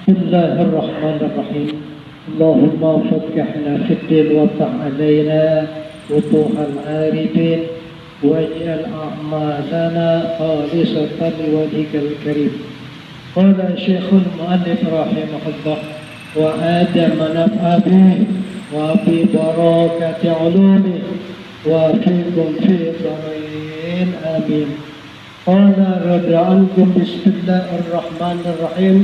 Bismillahirrahmanirrahim. Allahumma fathihna fid din waftah alaina futuhal arifin waj'al a'malana khalisatan liwajhikal karim. Qala Syekhul Mu'allif rahimahullah wa adama naf'a bihi wa bi barakati ulumih wa fikum fi dharain amin. Qala rada'ankum bismillahirrahmanirrahim.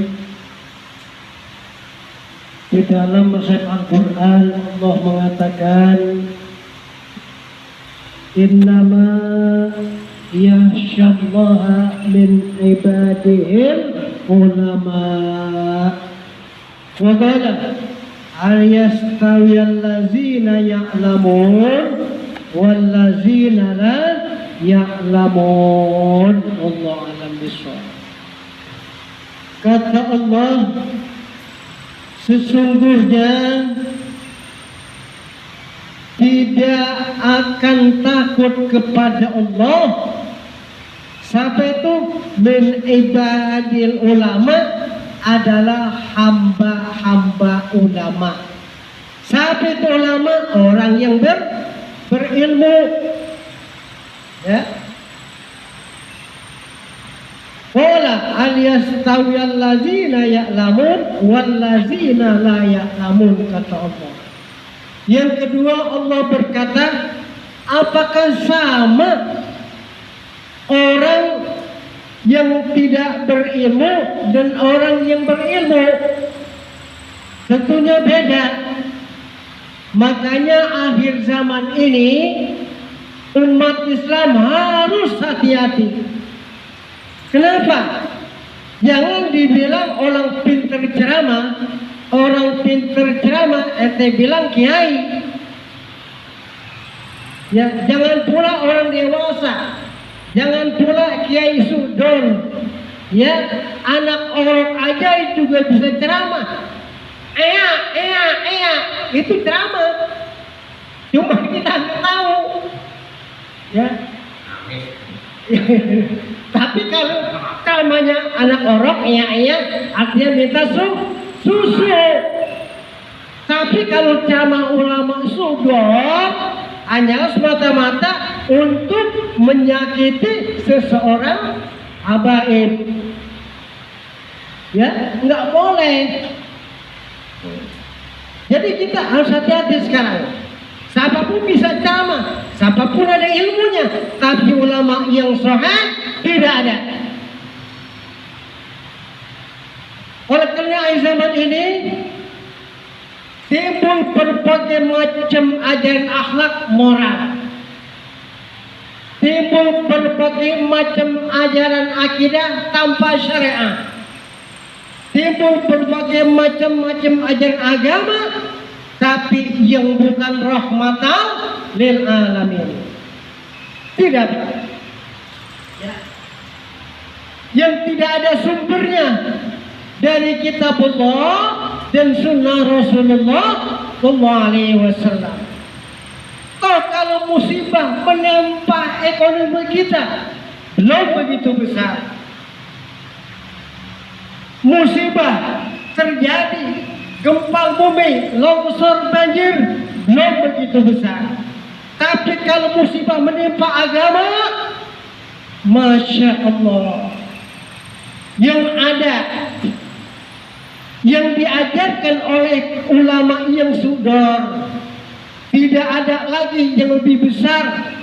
Di dalam resep Al-Quran Allah mengatakan innama yakhsyallaha min ibadihil ulama wa qala hal yastawiyal ladzina ya'lamun wal ladzina la ya'lamun. Wallahu a'lam bishawab. Kata Allah, sesungguhnya tidak akan takut kepada Allah siapa itu? Min ibadil ulama adalah hamba-hamba ulama. Siapa itu ulama? Orang yang berilmu, ya. Qala al yastawiyal ladzina ya'lamun wal ladzina la ya'lamun, kata Allah. Yang kedua Allah berkata, apakah sama orang yang tidak berilmu dan orang yang berilmu? Tentunya beda. Makanya akhir zaman ini umat Islam harus hati-hati. Kenapa? Jangan dibilang orang pinter ceramah, ente bilang kiai. Ya, jangan pula orang dewasa, jangan pula kiai sudon. Ya, anak orang aja juga bisa ceramah. Itu ceramah. Cuma kita nggak tahu. Ya. Tapi kalau namanya anak orok, artinya minta susu. Tapi kalau ceramah ulama sudon hanya semata-mata untuk menyakiti seseorang habaib. Ya, nggak boleh. Jadi kita harus hati-hati sekarang. Siapapun bisa ceramah, siapapun ada ilmunya, tapi ulama yang sahih tidak ada. Oleh karena zaman ini timbul berbagai macam ajaran akhlak moral, timbul berbagai macam ajaran akidah tanpa syariat, timbul berbagai macam ajaran agama tapi yang bukan rahmatan lil alamin. Tidak. Ya. Yang tidak ada sumbernya dari kitabullah dan sunnah Rasulullah sallallahu alaihi wasallam. Kalau musibah menimpa ekonomi kita belum begitu besar, musibah terjadi, gempa bumi, longsor, banjir belum begitu besar. Tapi kalau musibah menimpa agama, Masya Allah, yang ada, yang diajarkan oleh ulama yang sudor, tidak ada lagi yang lebih besar.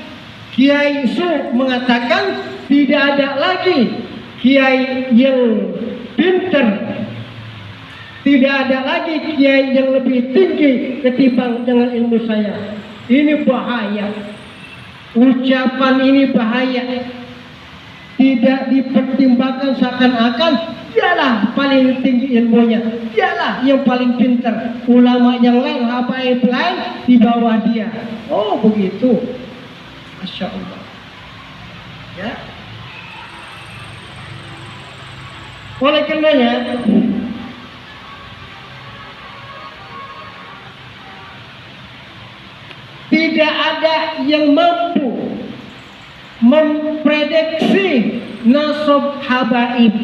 Kiai Su mengatakan tidak ada lagi kiai yang pinter, tidak ada lagi kiai yang lebih tinggi ketimbang dengan ilmu saya. Ini bahaya. Ucapan ini bahaya. Tidak dipertimbangkan seakan-akan dialah paling tinggi ilmunya, dialah yang paling pintar. Ulama yang lain, habaib lain di bawah dia. Oh begitu. Masya Allah. Ya. Oleh karenanya tidak ada yang mampu memprediksi nasab habaib.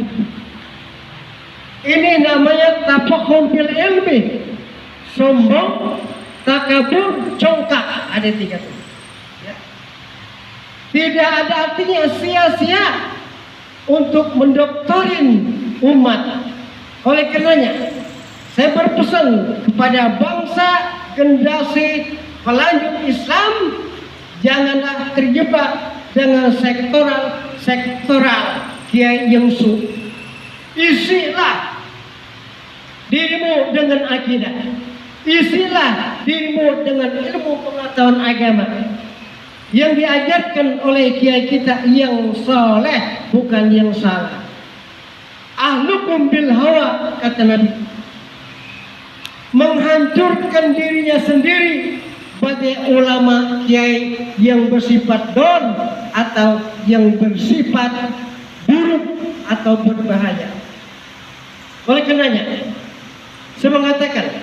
Ini namanya tafakhur bil ilmi, sombong, takabur, congkak. Ada 3 tuh. Ya. Tidak ada artinya sia-sia untuk mendoktorin umat. Oleh karenanya, saya berpesan kepada bangsa generasi pelanjut Islam, janganlah terjebak dengan sektoral kiai yang su. Isilah dirimu dengan akidah, isilah dirimu dengan ilmu pengetahuan agama yang diajarkan oleh kiai kita yang soleh, bukan yang salah. Ahlukum bil hawa, kata Nabi, menghancurkan dirinya sendiri. Bagi ulama kiai yang bersifat don atau yang bersifat buruk atau berbahaya. Oleh karenanya, saya mengatakan,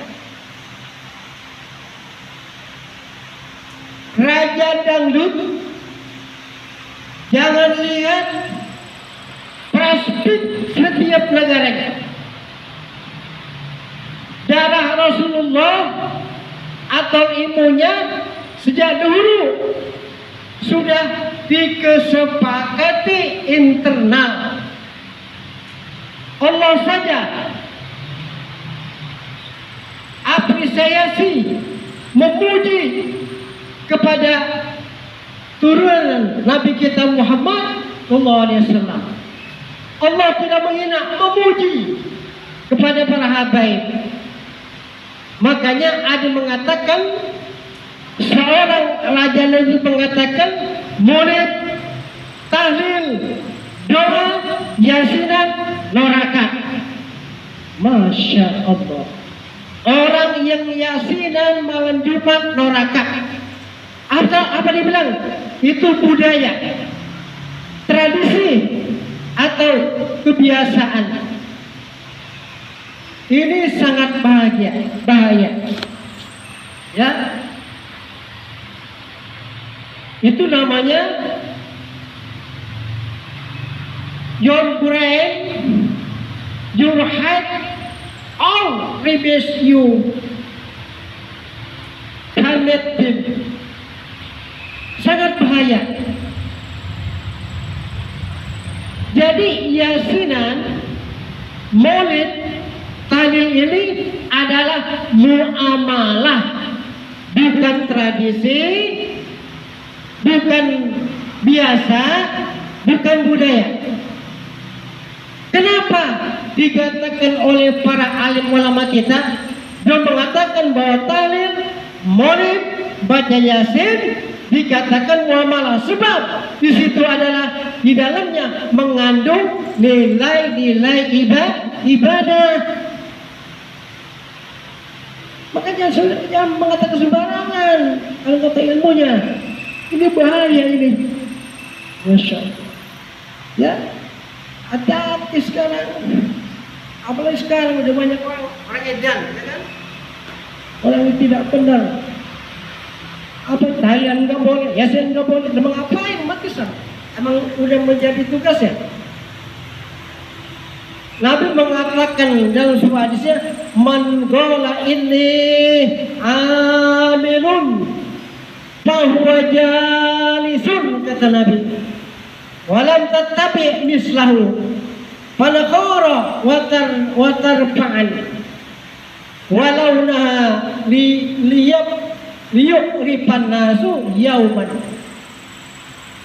raja dangdut jangan lihat praspit setiap negaranya. Darah Rasulullah atau ilmunya sejak dulu sudah dikesepakati internal. Allah saja apresiasi, memuji kepada turunan Nabi kita Muhammad SAW. Allah tidak menghina, memuji kepada para habaib. Makanya ada mengatakan, seorang raja Nabi mengatakan, murid, tahlil, doa, yasinan, norakat. Masya Allah. Orang yang yasinan malam Jumat norakat. Apa dibilang? Itu budaya, tradisi, atau kebiasaan. Ini sangat bahaya. Ya. Itu namanya your brain, your head, all rebels you. Connected. Sangat bahaya. Jadi yasinan, maulid, tahlil ini adalah muamalah, bukan tradisi, bukan biasa, bukan budaya. Kenapa dikatakan oleh para alim ulama kita dan mengatakan bahwa tahlil, maulid, baca yasin dikatakan muamalah? Sebab di situ adalah di dalamnya mengandung nilai-nilai ibadah. Makanya jangan mengatakan sembarangan kalau kata ilmunya. Ini bahaya ini. Masya Allah. Ya, hati-hati sekarang. Apalagi sekarang udah banyak orang edan, ya kan? Orang yang tidak benar. Apa tahlilan nggak boleh, yasin nggak boleh. Emang ngapain umat Islam? Emang udah menjadi tugas ya? Nabi mengatakan dalam sebuah hadisnya, man qala inni amilun fahuwa jalisun, kata Nabi. Walam tattabi mislahu fanaqara wa tarfa'an walau naha liyuqripan nasu yauman.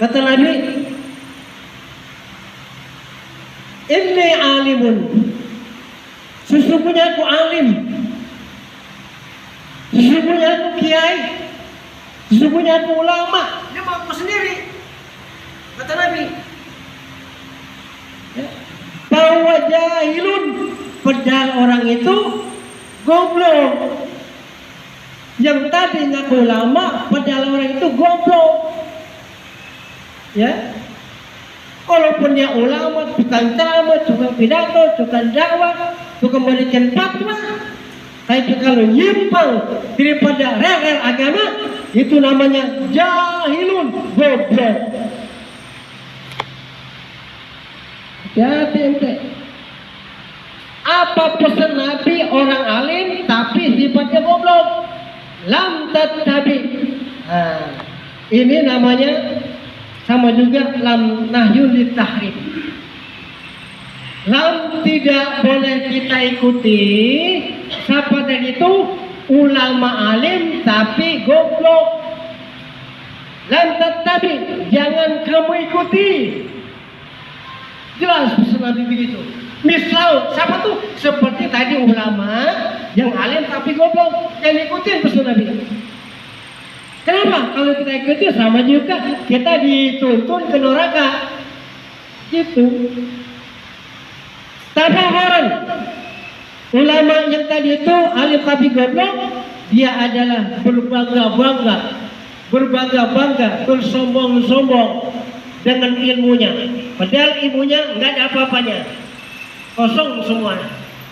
Kata Nabi, inni alimun, sesungguhnya aku alim, sesungguhnya aku kiai, sesungguhnya aku ulama. Dia mau aku sendiri, kata Nabi. Ya. Bahwa jahilun, padahal orang itu goblok. Yang tadi ngaku ulama, padahal orang itu goblok. Ya. Walaupun dia ulama, tukang ceramah, tukang pidato, tukang dakwah, tukang memberikan fatwa, tapi kalau nyimpang daripada rel agama, itu namanya jahilun, goblok. Ya ente. Apa pesan Nabi orang alim tapi sifatnya goblok? Lam tattabi. Ini namanya sama juga lam nahyun litahrim. Lam tidak boleh kita ikuti. Siapa tadi itu? Ulama alim tapi goblok. Lam tattabi, jangan kamu ikuti. Jelas pesan Nabi begitu. Misal, siapa tuh? Seperti tadi ulama yang alim tapi goblok. Yang ikutin pesan Nabi. Kenapa? Kalau kita ikuti sama juga kita dituntun ke neraka. Gitu. Tabaharan. Ulama yang tadi itu alim tapi goblok, dia adalah berbangga-bangga, bersombong-sombong dengan ilmunya. Padahal ilmunya nggak ada apa-apanya, kosong semua.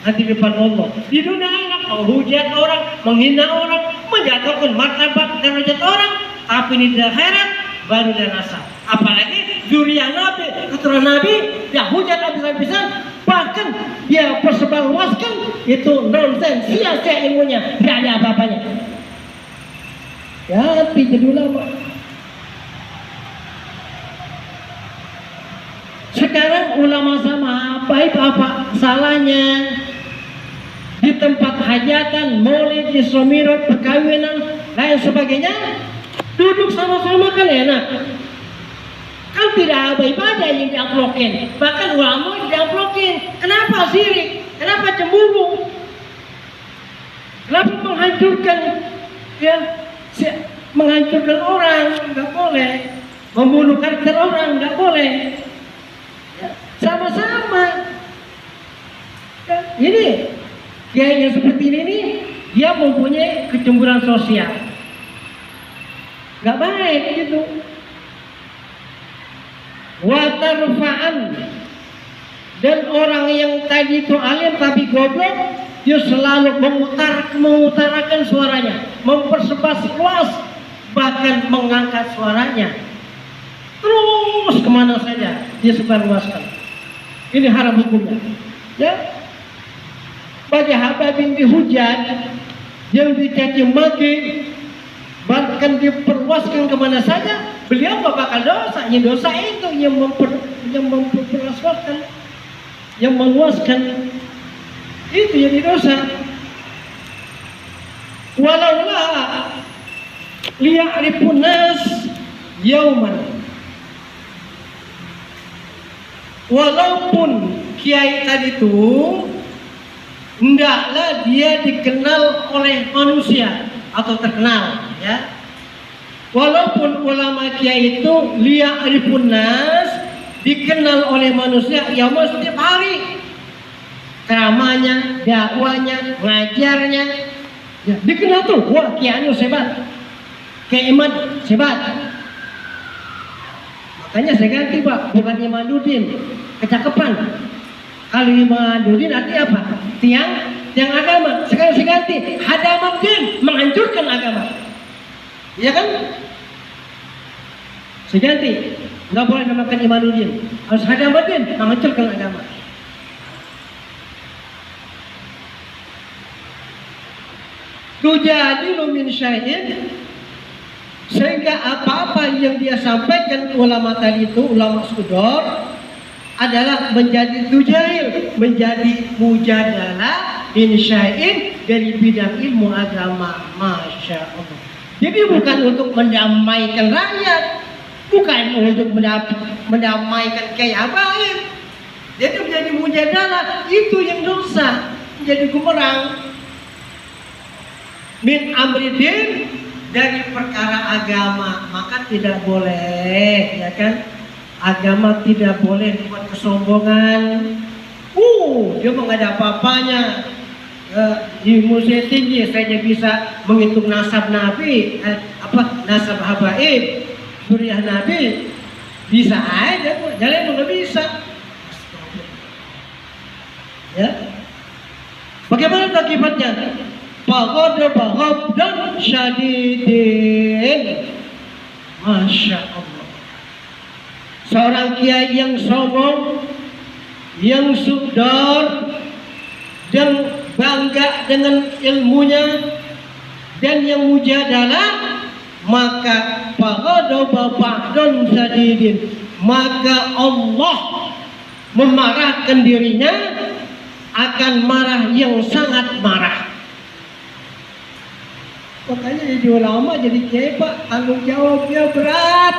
Nanti depan Allah. Di dunia enak menghujat orang, menghina orang, menjatuhkan martabat derajat orang. Tapi di akhirat baru dan nasab. Apalagi zuriyah Nabi, keturunan Nabi, dia hujat habis-habisan. Bahkan dia persebarluaskan itu nonsen, sia-sia ilmunya, nggak ada apa-apanya. Ya, jadi ulama. Sekarang ulama sama baik apa salahnya? Di tempat hajatan, maulid, isra mi'raj, perkawinan, lain sebagainya, duduk sama-sama kan enak. Kan tidak ada ibadah yang diamplokin, bahkan ulama yang diamplokin. Kenapa sirik? Kenapa cemburu? Kenapa menghancurkan? Ya, menghancurkan orang nggak boleh, membunuh karakter orang nggak boleh. Ya, sama-sama. Ya, ini kiai yang seperti ini nih, dia mempunyai kecemburuan sosial, nggak baik gitu. Watarfa'an, dan orang yang tadi itu alim tapi goblok, dia selalu mengutarakan suaranya, mempersebar luas, bahkan mengangkat suaranya terus kemana saja dia sebarluaskan. Ini haram hukumnya. Ya, bagi hababin dihujat, yang dicaci maki, bahkan diperluaskan kemana saja, beliau gak bakal dosa. Yang dosa itu yang memperluaskan, yang meluaskan, itu yang dosa. Walaulah liya'rifun nas yauman, walaupun kiai tadi itu hendaklah dia dikenal oleh manusia atau terkenal, ya. Walaupun ulama kiai itu liya'rifun nas, dikenal oleh manusia, ya setiap hari ceramahnya, dakwanya, ngajarnya, ya, dikenal tuh. Wah, kiai hebat, kiai Imad hebat. Makanya saya ganti Pak, bukan Imaduddin, kecakapan. Kalau Imaduddin artinya apa? Tiang agama. Sekarang saya ganti Hadamuddin, menghancurkan agama. Iya kan? Saya ganti, nggak boleh namakan Imaduddin, harus Hadamuddin, menghancurkan agama. Tujadilu min syai'in, sehingga apa-apa yang dia sampaikan ulama tadi itu, ulama sudor, adalah menjadi tujail, menjadi mujadalah min syai'in, dari bidang ilmu agama. Masya Allah. Jadi bukan untuk mendamaikan rakyat, bukan untuk mendamaikan kiai habaib. Jadi menjadi mujadalah, itu yang dosa, menjadi gumerang. Min amridin, dari perkara agama, maka tidak boleh, ya kan? Agama tidak boleh buat kesombongan. Dia mah nggak ada apa-apanya. Di musim tinggi saya bisa menghitung nasab Nabi, nasab habaib, suriah Nabi, bisa aja kok. Jalan nggak bisa. Ya, bagaimana akibatnya? Paghadab dan syadidin. Masya Allah. Seorang kiai yang sombong, yang sudar dan bangga dengan ilmunya dan yang mujadalah, maka faghadaba ba'dun sadidin, maka Allah memarahkan dirinya akan marah yang sangat marah. Makanya jadi ulama, jadi kiai Pak, tanggung jawabnya berat.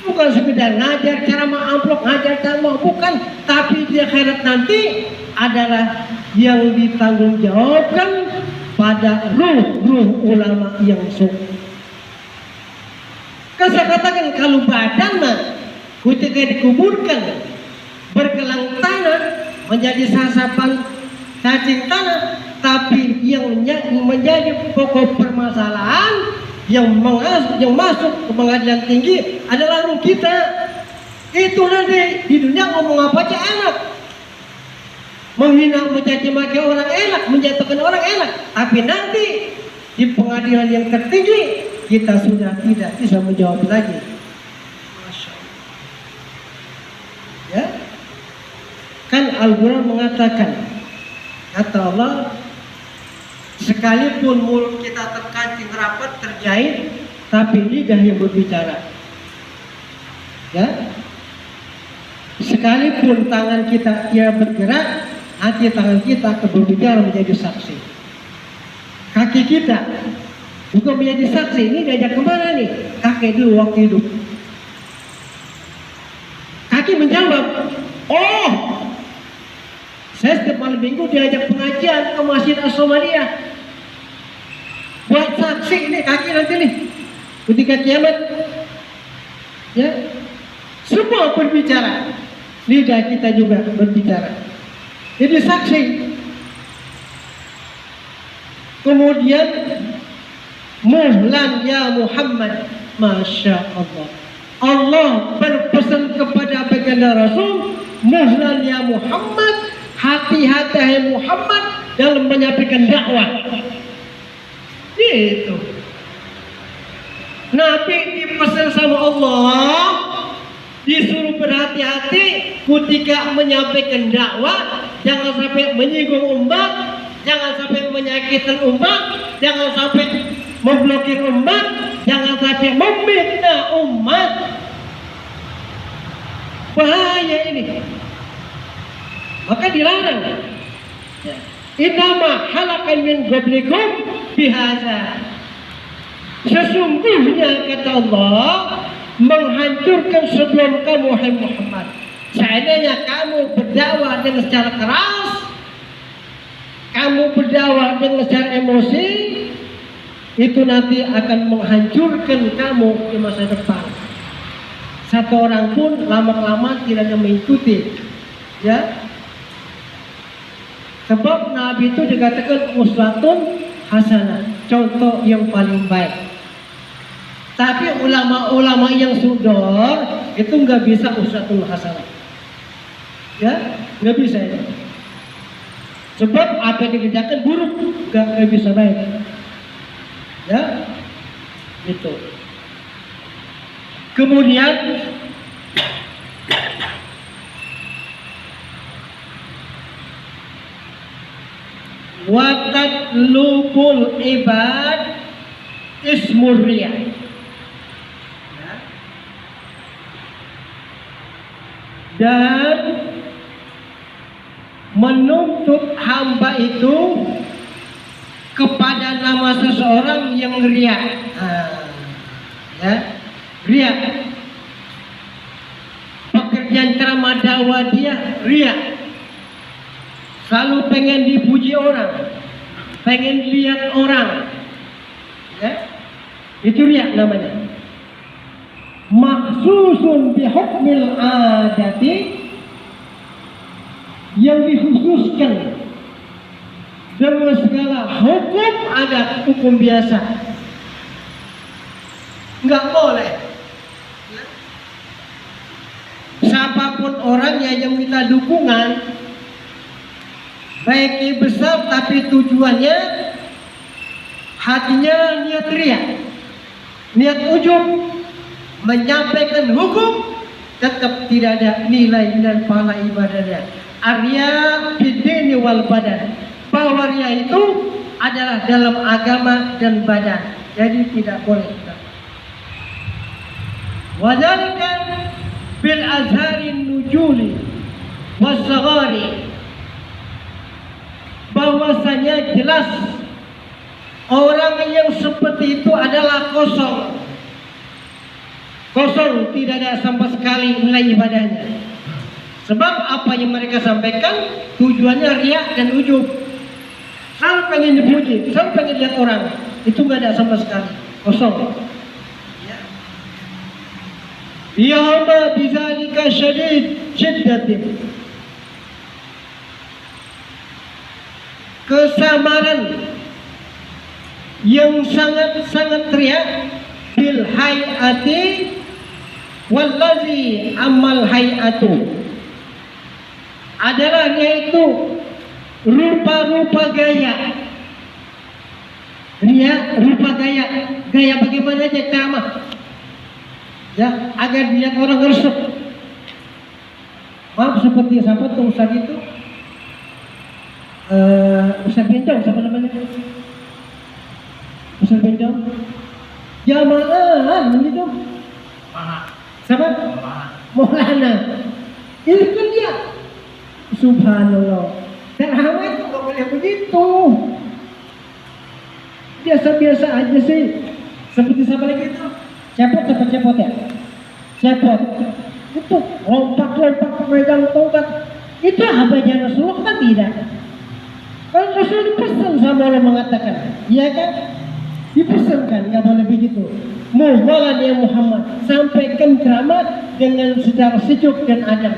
Bukan sekedar ngajar cara amplop, ngajar cara bukan, tapi di akhirat nanti adalah yang ditanggung jawabkan pada ruh ulama yang suci. Kan saya katakan kalau badan mah ketika dikuburkan bergelang tanah menjadi sasapan cacing tanah, tapi yang menjadi pokok permasalahan yang masuk ke pengadilan tinggi adalah ruh kita. Itu nanti di dunia ngomong apa aja enak, menghina, mencaci maki orang enak, menjatuhkan orang enak, tapi nanti di pengadilan yang tertinggi kita sudah tidak bisa menjawab lagi. Masya Allah. Ya, kan Al-Quran mengatakan, kata Allah, sekalipun mulut kita terkancing rapat, terjahit, tapi lidah yang berbicara. Ya, sekalipun tangan kita bergerak, hati tangan kita berbicara menjadi saksi. Kaki kita juga menjadi saksi. Ini diajak kemana nih? Kakek dulu waktu hidup. Kaki menjawab, oh, saya setiap malam minggu diajak pengajian ke Masjid As-Somaliyah. Buat saksi ini kaki nanti nih. Ketika kiamat, ya, semua berbicara. Lidah kita juga berbicara. Jadi saksi. Kemudian muhlan ya Muhammad. Masya Allah. Allah berpesan kepada baginda Rasul, muhlan ya Muhammad, hati-hati Muhammad dalam menyampaikan dakwah. Itu. Nabi dipesan sama Allah, disuruh berhati-hati ketika menyampaikan dakwah, jangan sampai menyinggung umat, jangan sampai menyakitkan umat, jangan sampai memblokir umat, jangan sampai memfitnah umat. Bahaya ini. Maka dilarang. Innama halakan min qablikum bihadza. Sesungguhnya kata Allah, menghancurkan sebelum kamu wahai Muhammad. Seandainya kamu berdakwah dengan secara keras, kamu berdakwah dengan secara emosi, itu nanti akan menghancurkan kamu di masa depan. Satu orang pun lama-lama tidak mengikuti, ya. Sebab Nabi itu dikatakan uswatun hasanah, contoh yang paling baik. Tapi ulama-ulama yang sudor itu nggak bisa uswatun hasanah, ya, nggak bisa itu. Sebab apa yang dikerjakan buruk, nggak bisa baik, ya, gitu. Kemudian watat lubul ibad ismur riyah, dan menuntut hamba itu kepada nama seseorang yang riya. Ya, riya. Pekerjaan ceramah dakwah dia riya. Selalu pengen dipuji orang, pengen lihat orang, ya, itu riya namanya. Maksusun bihukmil adati, yang dikhususkan dengan segala hukum adat, hukum biasa, nggak boleh. Siapapun orangnya yang minta dukungan, baiknya besar tapi tujuannya hatinya niat riya, niat ujub, menyampaikan hukum tetap tidak ada nilai dan pahala ibadahnya. Arya bidini wal badan, bahwa ria itu adalah dalam agama dan badan, jadi tidak boleh. Wadzalika bil azharin nujuli wassagari, bahwasanya jelas orang yang seperti itu adalah kosong, tidak ada sama sekali nilai ibadahnya. Sebab apa yang mereka sampaikan tujuannya riak dan ujub, selalu pengen dipuji, selalu pengen lihat orang, itu nggak ada sama sekali, kosong. Yawma bizalika syiddatin, kesamaran yang sangat riak, bil hayati wallazi amal hayatu, adalah yaitu rupa-rupa gaya. Ria rupa gaya bagaimana aja ceramah, ya, agar dilihat orang resep. Maaf, seperti siapa tuh Ustaz itu, Ustaz Bencong, siapa namanya? Ustaz Bencong, jamaah begitu. Siapa? Maulana. Itu kan dia. Subhanallah. Dan Hawa itu nggak boleh begitu. Biasa-biasa aja sih. Seperti siapa lagi itu? Cepot ya? Cepot. Itu lompat megang tongkat. Itu abadnya Rasulullah kan tidak. Kalau Rasul dipesan sama Allah mengatakan, iya kan? Dipesankan, nggak boleh begitu. Muhwalan ya Muhammad, sampaikan ceramah dengan secara sejuk dan adab.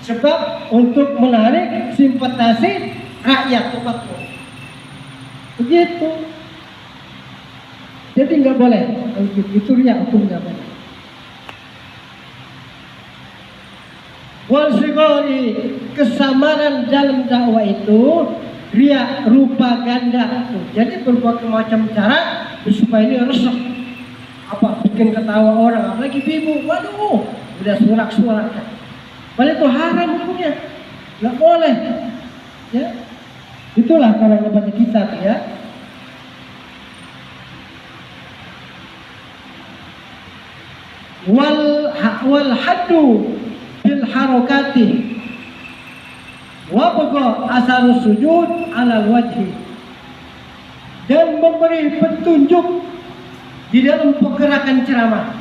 Sebab untuk menarik simpatisi rakyat umatmu. Begitu. Jadi nggak boleh. Itu riya, hukum nggak boleh. Wal sigori, kesamaran dalam dakwah itu riya rupa ganda. Jadi berbagai macam cara supaya ini resep. Apa bikin ketawa orang, apalagi ibu, waduh, udah surak-surak. Padahal itu haram hukumnya, nggak boleh. Ya, itulah kalau baca kitab ya. Wal haddu bil harakati wa baqa asar sujud ala wajhi, dan memberi petunjuk di dalam pergerakan ceramah.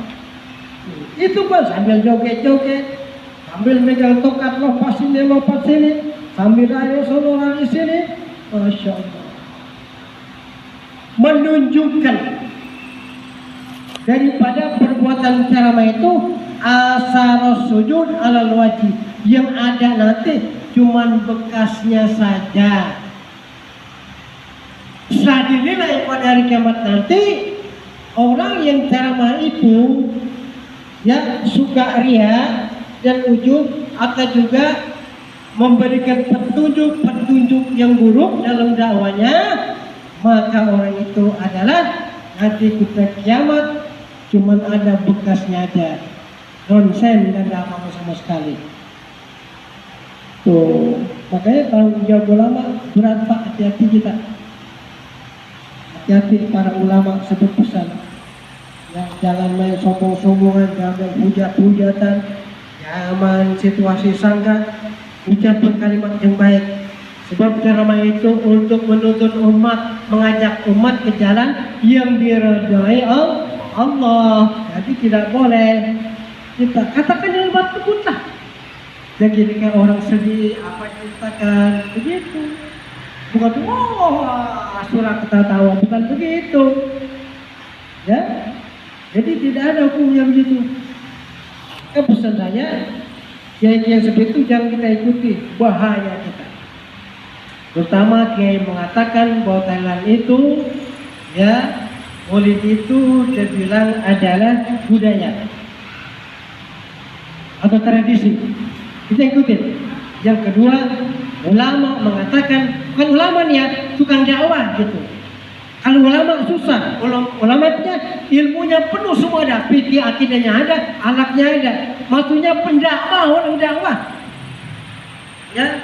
Itu kan sambil joget-joget, sambil megang tongkat, lompat sini, sambil lari sini, Masya Allah. Menunjukkan daripada perbuatan ceramah itu asar sujud alal wajib, yang ada nanti cuman bekasnya saja. Saat dinilai pada hari kiamat nanti, orang yang ceramah itu ya suka ria dan ujub, atau juga memberikan petunjuk yang buruk dalam dakwanya, maka orang itu adalah nanti kita kiamat cuman ada bekasnya aja, nonsen dan tidak apa sama sekali. Tuh, makanya tanggung jawab ulama berat Pak, hati-hati kita. Hati-hati para ulama sebut pesan. Ya, jangan main sombong-sombongan, jangan hujat-hujatan, jangan situasi sangka, ucapkan kalimat yang baik. Sebab ceramah itu untuk menuntun umat, mengajak umat ke jalan yang diridhai Allah. Jadi tidak boleh kita katakan dalam batu putih. Jadi ketika orang sedih, apa ceritakan begitu. Bukan surat ketawa, bukan begitu. Ya. Jadi tidak ada hukum yang begitu. Pesan saya, yang seperti itu jangan kita ikuti, bahaya kita. Terutama Kiai mengatakan bahwa Thailand itu, ya, Maulid itu terbilang adalah budaya atau tradisi. Kita ikutin. Yang kedua, ulama mengatakan, bukan ulama nih ya, tukang dakwah gitu. Kalau ulama susah, ulamanya ilmunya penuh semua ada, fikih akidahnya ada, alatnya ada, maksudnya pendakwah, orang dakwah. Ya,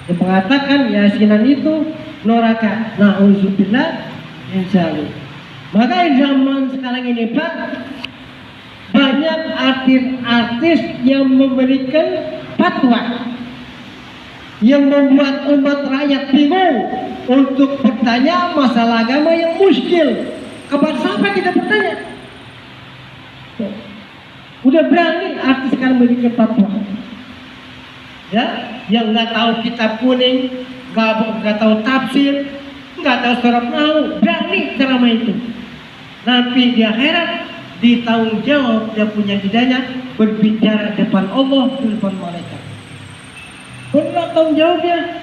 dia mengatakan yasinan itu neraka. Nauzubillah insyaallah. Maka zaman sekarang ini Pak, banyak artis-artis yang memberikan fatwa yang membuat umat rakyat bingung untuk bertanya masalah agama yang muskil. Kepada siapa kita bertanya? Udah berani artis sekarang memberikan fatwa. Ya, yang nggak tahu kitab kuning, nggak tahu tafsir, nggak tahu surat nahwu, berani ceramah itu. Nanti di akhirat ditanggung jawab, dia punya hidayah berbicara depan Allah, di depan malaikat. Benar tanggung jawabnya.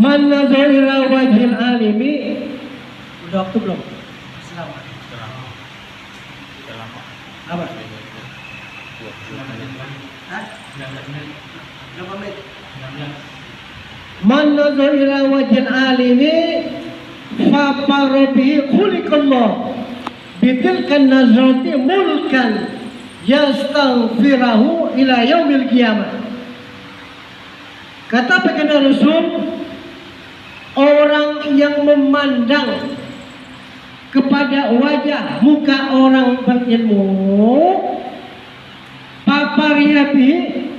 Man nazar ila wajhil alimi. Udah waktu belum? Selamat. Sudah lama. Apa? 19 menit. Hah? 19 menit. Berapa menit? 19. Man nazar ila wajhil alimi fa parabihi khuliqallah bitilkan nazrati mulkan yastaghfirahu ila yaumil qiyamah. Kata baginda Rasul, orang yang memandang kepada wajah muka orang berilmu papariyabi,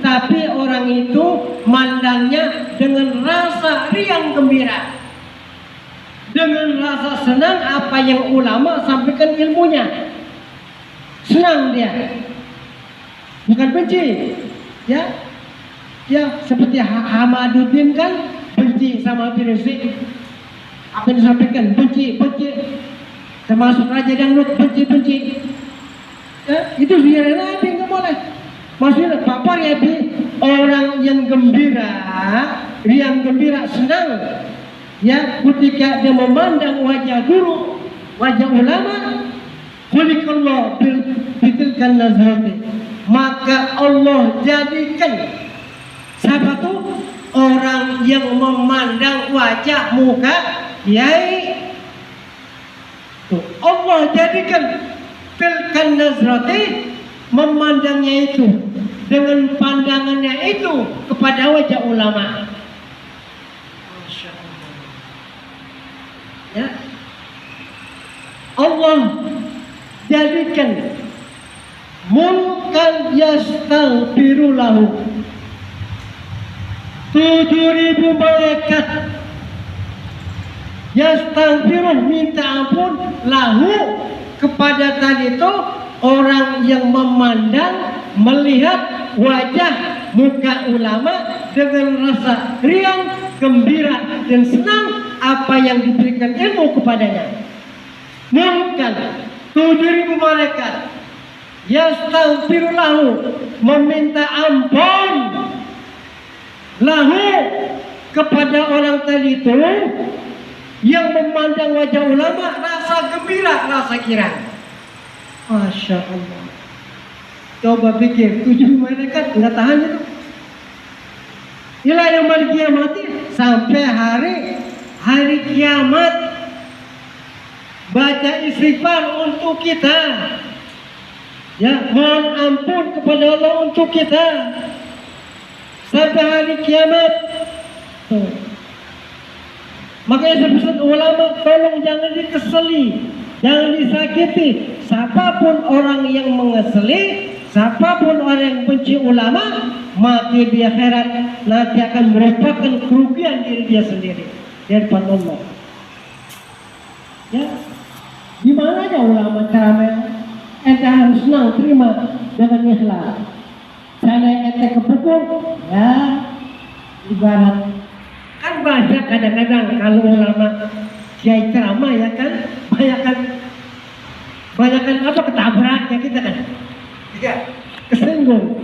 tapi orang itu mandangnya dengan rasa riang gembira, dengan rasa senang apa yang ulama sampaikan ilmunya, senang dia, bukan benci. Ya seperti Hamaduddin kan benci sama Habib Rizik, apa yang disampaikan benci, termasuk Raja Dangdut benci. Ya, itu biarin aja, nggak boleh. Maksudnya papar ya bi, orang yang gembira, riang gembira, senang. Ya, ketika dia memandang wajah guru, wajah ulama, khuliqallah bitilkan nazrati, maka Allah jadikan siapa tuh? Orang yang memandang wajah muka kiai, tuh Allah jadikan tilkan nazrati, memandangnya itu dengan pandangannya itu kepada wajah ulama. Masya Allah. Ya, Allah jadikan mulkan yastaghfiru lahu, 7.000 malaikat yastaghfiruh, minta ampun lahu, kepada tadi itu orang yang memandang, melihat wajah muka ulama dengan rasa riang, gembira dan senang apa yang diberikan ilmu kepadanya. Mulkan 7.000 malaikat yastaghfiruh lahu, meminta ampun lahu, kepada orang tadi itu yang memandang wajah ulama rasa gembira, rasa kirang. Masya Allah. Coba pikir, 7 malaikat nggak tahan itu. Ila yaumil qiyamati, sampai hari kiamat, baca istighfar untuk kita. Ya, mohon ampun kepada Allah untuk kita. Sampai hari kiamat. Makanya saya pesan ulama, tolong jangan dikeseli, jangan disakiti. Siapapun orang yang mengeseli, siapapun orang yang benci ulama, maka di akhirat nanti akan merupakan kerugian diri dia sendiri di depan Allah. Ya, gimana aja ulama ceramah, ente harus senang terima dengan ikhlas. Sana ente kepukul, ya ibarat kan banyak kadang-kadang kalau ulama kiai ceramah ya kan, banyak apa ketabraknya kita kan, ya kesinggung.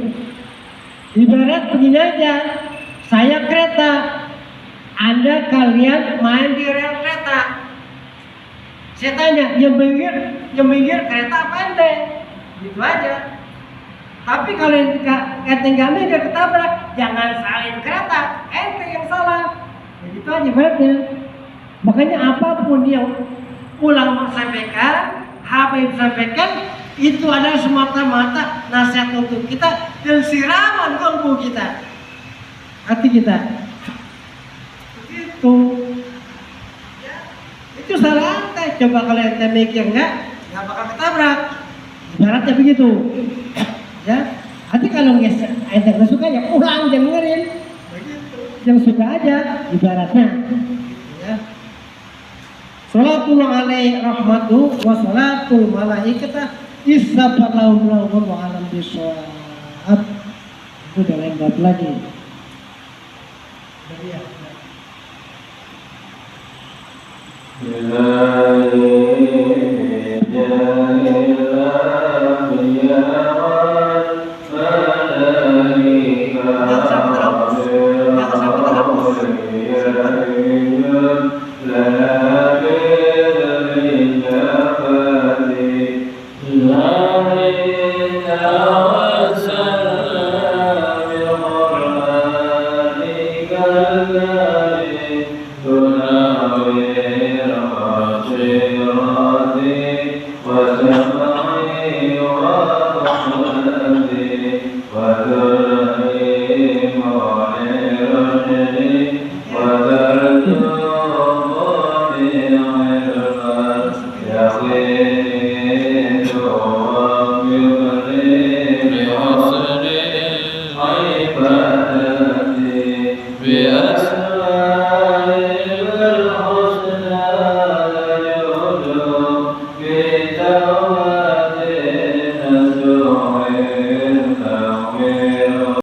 Ibarat begini aja, saya kereta, yang main di rel kereta. Saya tanya, yang minggir kereta apa ente? Gitu aja. Tapi kalau ente nggak minggir ketabrak, jangan salin kereta, ente yang salah. Ya gitu aja berarti. Makanya apapun yang ulama sampaikan, Habib sampaikan, itu adalah semata-mata nasihat untuk kita dan siraman kalbu kita, hati kita. Begitu. Ya, itu salah ente. Coba kalau ente mikir nggak bakal ketabrak. Ibaratnya begitu. Ya, nanti kalau ente nggak suka ya pulang, jangan dengerin. Begitu. Yang suka aja, ibaratnya. Ya. Salatullah alaihi rahmatuhu wa salatul malaikata issaballahu wa alam bisawab. Itu udah lain bab lagi. Dari ya. بأسمائك الحسنى نجود بتوحيد